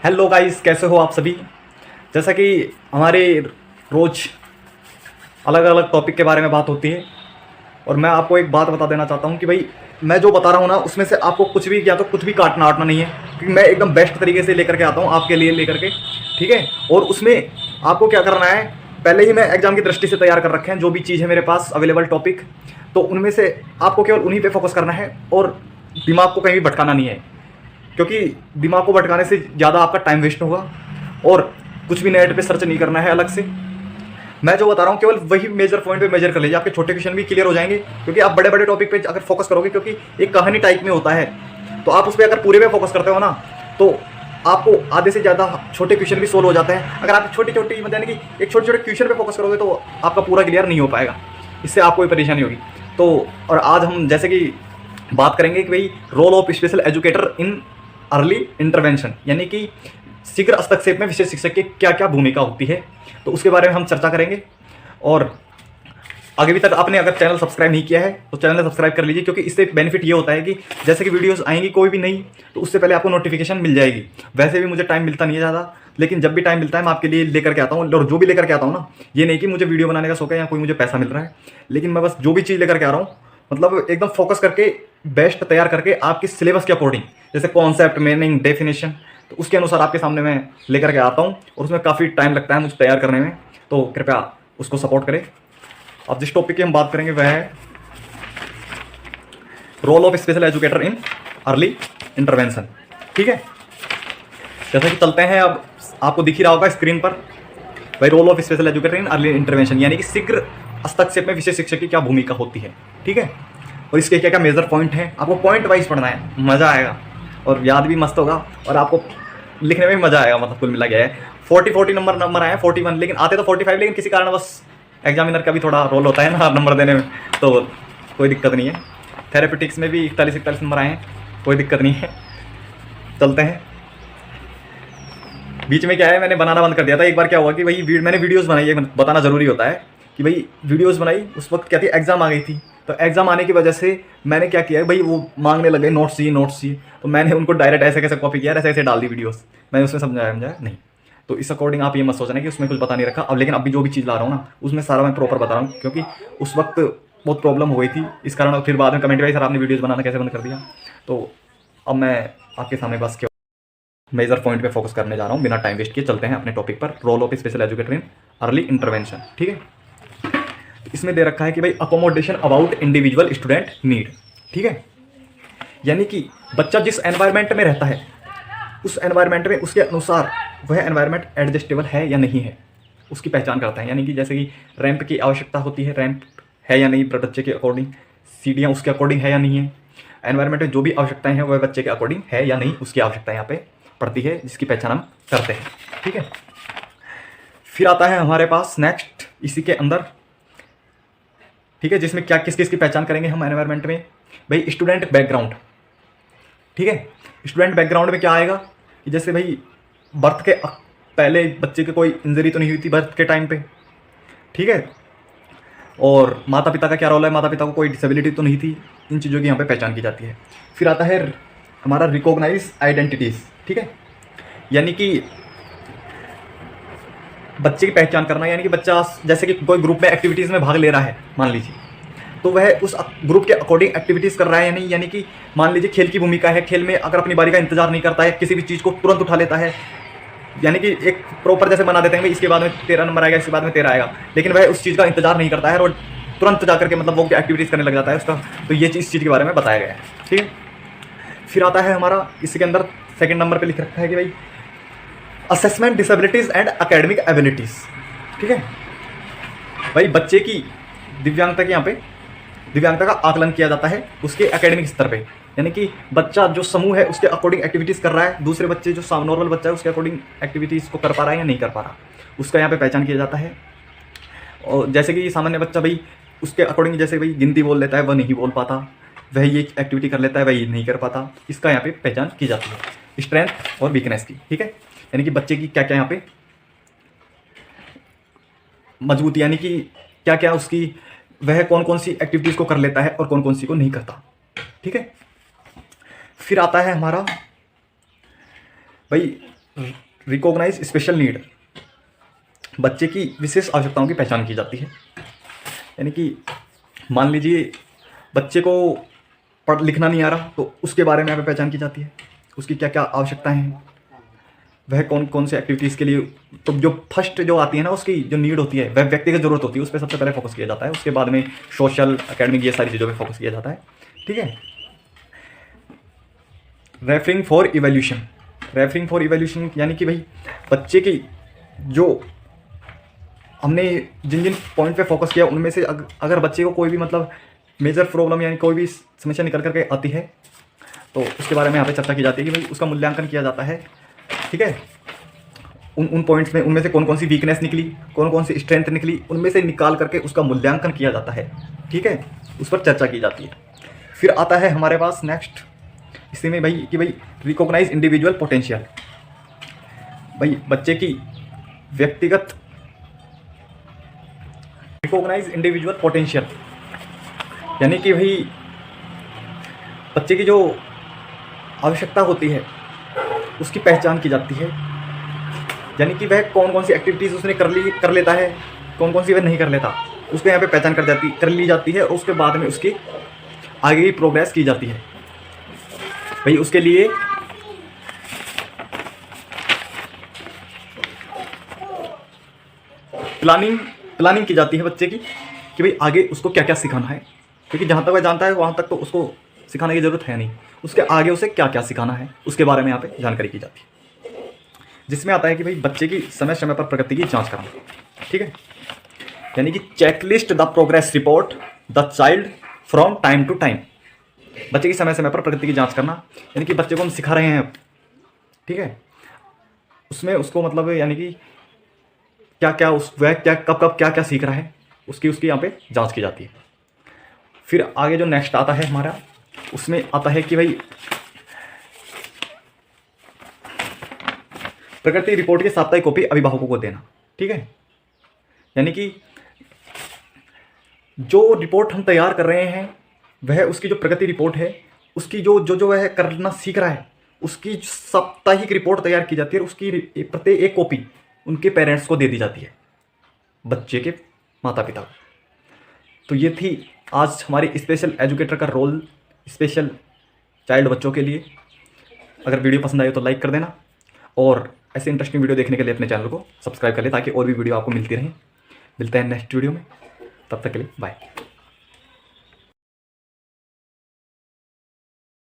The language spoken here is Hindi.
हेलो गाइस, कैसे हो आप सभी। जैसा कि हमारे रोज़ अलग अलग टॉपिक के बारे में बात होती है और मैं आपको एक बात बता देना चाहता हूँ कि भाई मैं जो बता रहा हूँ ना उसमें से आपको कुछ भी या तो कुछ भी काटना आटना नहीं है, क्योंकि मैं एकदम बेस्ट तरीके से लेकर के आता हूँ आपके लिए लेकर के, ठीक है। और उसमें आपको क्या करना है, पहले ही मैं एग्जाम की दृष्टि से तैयार कर रखे हैं जो भी चीज़ है मेरे पास अवेलेबल टॉपिक, तो उनमें से आपको केवल उन्हीं पे फोकस करना है और दिमाग को कहीं भी भटकाना नहीं है, क्योंकि दिमाग को भटकाने से ज़्यादा आपका टाइम वेस्ट होगा। और कुछ भी नेट पे सर्च नहीं करना है अलग से। मैं जो बता रहा हूँ केवल वही मेजर पॉइंट पे मेजर कर लीजिए, आपके छोटे क्वेश्चन भी क्लियर हो जाएंगे, क्योंकि आप बड़े बड़े टॉपिक पे अगर फोकस करोगे, क्योंकि एक कहानी टाइप में होता है, तो आप उस पर अगर पूरे पे फोकस करते हो ना तो आपको आधे से ज़्यादा छोटे क्वेश्चन भी सोल्व हो जाते हैं। अगर आप छोटी छोटी मतलब यानी कि एक छोटे छोटे क्वेश्चन पे फोकस करोगे तो आपका पूरा क्लियर नहीं हो पाएगा, इससे आपको कोई परेशानी होगी। तो और आज हम जैसे कि बात करेंगे कि भाई role of special educator in early intervention, यानी कि शीघ्र हस्तक्षेप में विशेष शिक्षक की क्या क्या भूमिका होती है, तो उसके बारे में हम चर्चा करेंगे। और आगे भी तक आपने अगर चैनल सब्सक्राइब नहीं किया है तो चैनल सब्सक्राइब कर लीजिए, क्योंकि इससे बेनिफिट ये होता है कि जैसे कि वीडियोस आएंगी कोई भी नहीं तो उससे पहले आपको नोटिफिकेशन मिल जाएगी। वैसे भी मुझे टाइम मिलता नहीं है ज़्यादा, लेकिन जब भी टाइम मिलता है मैं आपके लिए लेकर के आता हूँ। और जो भी लेकर के आता हूँ ना, ये नहीं कि मुझे वीडियो बनाने का शौक है या कोई मुझे पैसा मिल रहा है, लेकिन मैं बस जो भी चीज़ लेकर के आ रहा हूँ मतलब एकदम फोकस करके बेस्ट तैयार करके आपकी सिलेबस के अकॉर्डिंग, जैसे कॉन्सेप्ट, मीनिंग, डेफिनेशन, तो उसके अनुसार आपके सामने मैं लेकर के आता हूँ। और उसमें काफ़ी टाइम लगता है मुझे तैयार करने में, तो कृपया उसको सपोर्ट करें। अब जिस टॉपिक की हम बात करेंगे वह है role of special educator in early intervention, ठीक है। जैसा कि चलते हैं, अब आपको दिख ही रहा होगा स्क्रीन पर भाई role of special educator in early intervention, यानी कि शीघ्र हस्तक्षेप में विशेष शिक्षक की क्या भूमिका होती है, ठीक है। और इसके क्या क्या मेजर पॉइंट हैं, आपको पॉइंट वाइज पढ़ना है, मज़ा आएगा और याद भी मस्त होगा और आपको लिखने में भी मज़ा आएगा। मतलब कुल मिला गया है 40 नंबर आए हैं 41, लेकिन आते तो 45, लेकिन किसी कारण बस एग्जामिनर का भी थोड़ा रोल होता है ना नंबर देने में, तो कोई दिक्कत नहीं है। थेरेपेटिक्स में भी 41 नंबर आए हैं, कोई दिक्कत नहीं है। चलते हैं, बीच में क्या है मैंने बनाना बंद कर दिया था। एक बार क्या हुआ कि भाई मैंने वीडियोज़ बनाई है, बताना ज़रूरी होता है कि भाई वीडियोज़ बनाई उस वक्त क्या थी, एग्ज़ाम आ गई थी, तो एग्ज़ाम आने की वजह से मैंने क्या किया भाई, वो मांगने लगे नोट्स चाहिए, तो मैंने उनको डायरेक्ट ऐसे कैसे कॉपी किया, ऐसे ऐसे डाल दी वीडियोस। मैंने उसमें समझाया नहीं, तो इस अकॉर्डिंग आप ये मत सोचना कि उसमें कुछ पता नहीं रखा। अब लेकिन अभी जो भी चीज़ ला रहा हूँ ना उसमें सारा मैं प्रॉपर बता रहा हूँ, क्योंकि उस वक्त बहुत प्रॉब्लम हो गई थी इस कारण। फिर बाद में कमेंट भाई सर आपने वीडियोज़ बनाना कैसे बंद कर दिया, तो अब मैं आपके सामने बस के मेजर पॉइंट पे फोकस करने जा रहा हूँ बिना टाइम वेस्ट किए। चलते हैं अपने टॉपिक पर, role of special educator in early intervention, ठीक है। इसमें दे रखा है कि भाई accommodation about individual student need, ठीक है, यानी कि बच्चा जिस एनवायरनमेंट में रहता है उस एनवायरनमेंट में उसके अनुसार वह एनवायरनमेंट एडजस्टेबल है या नहीं है, उसकी पहचान करता है। यानी कि जैसे कि रैंप की आवश्यकता होती है, रैंप है या नहीं बच्चे के अकॉर्डिंग, सीढ़ियाँ उसके अकॉर्डिंग है या नहीं है, एनवायरनमेंट में जो भी आवश्यकताएं हैं वह बच्चे के अकॉर्डिंग है या नहीं, उसकी आवश्यकता यहाँ पे पड़ती है, जिसकी पहचान हम करते हैं, ठीक है। फिर आता है हमारे पास नेक्स्ट इसी के अंदर, ठीक है, जिसमें क्या किस किस की पहचान करेंगे हम एनवायरनमेंट में, भाई स्टूडेंट बैकग्राउंड, ठीक है। स्टूडेंट बैकग्राउंड में क्या आएगा कि जैसे भाई बर्थ के पहले बच्चे की कोई इंजरी तो नहीं हुई थी बर्थ के टाइम पे, ठीक है। और माता पिता का क्या रोल है, माता पिता को कोई डिसेबिलिटी तो नहीं थी, इन चीज़ों की यहाँ पे पहचान की जाती है। फिर आता है हमारा रिकॉग्नाइज आइडेंटिटीज़, ठीक है, यानी कि बच्चे की पहचान करना, यानी कि बच्चा जैसे कि कोई ग्रुप में एक्टिविटीज़ में भाग ले रहा है मान लीजिए, तो वह उस ग्रुप के अकॉर्डिंग एक्टिविटीज़ कर रहा है या नहीं। यानी कि मान लीजिए खेल की भूमिका है, खेल में अगर अपनी बारी का इंतजार नहीं करता है, किसी भी चीज़ को तुरंत उठा लेता है, यानी कि एक प्रॉपर जैसे बना देते हैं भाई इसके बाद में 13 नंबर आएगा, इसके बाद में 13 आएगा, लेकिन वह उस चीज़ का इंतजार नहीं करता है और तुरंत जा करके मतलब वो एक्टिविटीज़ करने लग जाता है उसका, तो ये इस चीज़ के बारे में बताया गया है, ठीक है। फिर आता है हमारा इसके अंदर सेकेंड नंबर पर लिख रखा है कि भाई assessment disabilities and academic abilities, ठीक है। भाई बच्चे की दिव्यांगता के यहाँ पे दिव्यांगता का आकलन किया जाता है उसके एकेडमिक स्तर पे, यानी कि बच्चा जो समूह है उसके अकॉर्डिंग एक्टिविटीज़ कर रहा है, दूसरे बच्चे जो नॉर्मल बच्चा है उसके अकॉर्डिंग एक्टिविटीज़ को कर पा रहा है या नहीं कर पा रहा, उसका यहाँ पे पहचान किया जाता है। और जैसे कि सामान्य बच्चा भाई उसके अकॉर्डिंग जैसे भाई गिनती बोल लेता है वह नहीं बोल पाता, वह ये एक्टिविटी कर लेता है वह ये नहीं कर पाता, इसका यहाँ पे पहचान की जाती है स्ट्रेंथ और वीकनेस की, ठीक है। यानी कि बच्चे की क्या क्या यहाँ पे मजबूती, यानी कि क्या क्या उसकी वह कौन कौन सी एक्टिविटीज़ को कर लेता है और कौन कौन सी को नहीं करता, ठीक है। फिर आता है हमारा भाई रिकॉग्नाइज स्पेशल नीड, बच्चे की विशेष आवश्यकताओं की पहचान की जाती है। यानी कि मान लीजिए बच्चे को पढ़ लिखना नहीं आ रहा, तो उसके बारे में यहाँ पे पहचान की जाती है, उसकी क्या क्या आवश्यकताएं हैं, वह कौन कौन से एक्टिविटीज़ के लिए। तो जो फर्स्ट जो आती है ना, उसकी जो नीड होती है, वह व्यक्तिगत जरूरत होती है, उस पर सबसे पहले फोकस किया जाता है। उसके बाद में सोशल, एकेडमिक, ये सारी चीज़ों पे फोकस किया जाता है। ठीक है। Referring for evaluation, referring for evaluation यानी कि भाई बच्चे की जो हमने जिन जिन पॉइंट पे फोकस किया, उनमें से अगर बच्चे को कोई भी मतलब मेजर प्रॉब्लम यानी कोई भी समस्या निकल करके आती है, तो उसके बारे में यहाँ पे चर्चा की जाती है कि भाई उसका मूल्यांकन किया जाता है। ठीक है। उन पॉइंट्स में उनमें से कौन कौन सी वीकनेस निकली, कौन कौन सी स्ट्रेंथ निकली, उनमें से निकाल करके उसका मूल्यांकन किया जाता है। ठीक है, उस पर चर्चा की जाती है। फिर आता है हमारे पास नेक्स्ट इसी में भाई कि भाई रिकॉग्नाइज इंडिविजुअल पोटेंशियल, भाई बच्चे की व्यक्तिगत, रिकॉग्नाइज इंडिविजुअल पोटेंशियल यानी कि भाई बच्चे की जो आवश्यकता होती है उसकी पहचान की जाती है। यानी कि वह कौन कौन सी एक्टिविटीज़ उसने कर लेता है, कौन कौन सी वह नहीं कर लेता, उसको यहाँ पे पहचान कर ली जाती है। और उसके बाद में उसकी आगे की प्रोग्रेस की जाती है। भाई उसके लिए प्लानिंग की जाती है बच्चे की कि भाई आगे उसको क्या क्या सिखाना है, क्योंकि जहाँ तक वह जानता है वहाँ तक तो उसको सिखाने की ज़रूरत है नहीं, उसके आगे उसे क्या क्या सिखाना है उसके बारे में यहाँ पे जानकारी की जाती है। जिसमें आता है कि भाई बच्चे की समय समय पर प्रगति की जांच करना। ठीक है। यानी कि checklist the progress report the child from time to time, बच्चे की समय समय पर प्रगति की जांच करना। यानी कि बच्चे को हम सिखा रहे हैं, ठीक है, उसमें उसको मतलब यानी कि क्या क्या वह क्या कब क्या क्या सीख रहा है, उसकी यहाँ पे जांच की जाती है। फिर आगे जो नेक्स्ट आता है हमारा, उसमें आता है कि भाई प्रगति रिपोर्ट की साप्ताहिक कॉपी अभिभावकों को देना। ठीक है। यानी कि जो रिपोर्ट हम तैयार कर रहे हैं वह उसकी जो प्रगति रिपोर्ट है, उसकी जो वह करना सीख रहा है, उसकी साप्ताहिक रिपोर्ट तैयार की जाती है। उसकी प्रत्येक एक कॉपी उनके पेरेंट्स को दे दी जाती है, बच्चे के माता पिता को। तो ये थी आज हमारी स्पेशल एजुकेटर का रोल स्पेशल चाइल्ड बच्चों के लिए। अगर वीडियो पसंद आए तो लाइक कर देना, और ऐसे इंटरेस्टिंग वीडियो देखने के लिए अपने चैनल को सब्सक्राइब कर ले, ताकि और भी वीडियो आपको मिलती रहें। मिलते हैं नेक्स्ट वीडियो में, तब तक के लिए बाय।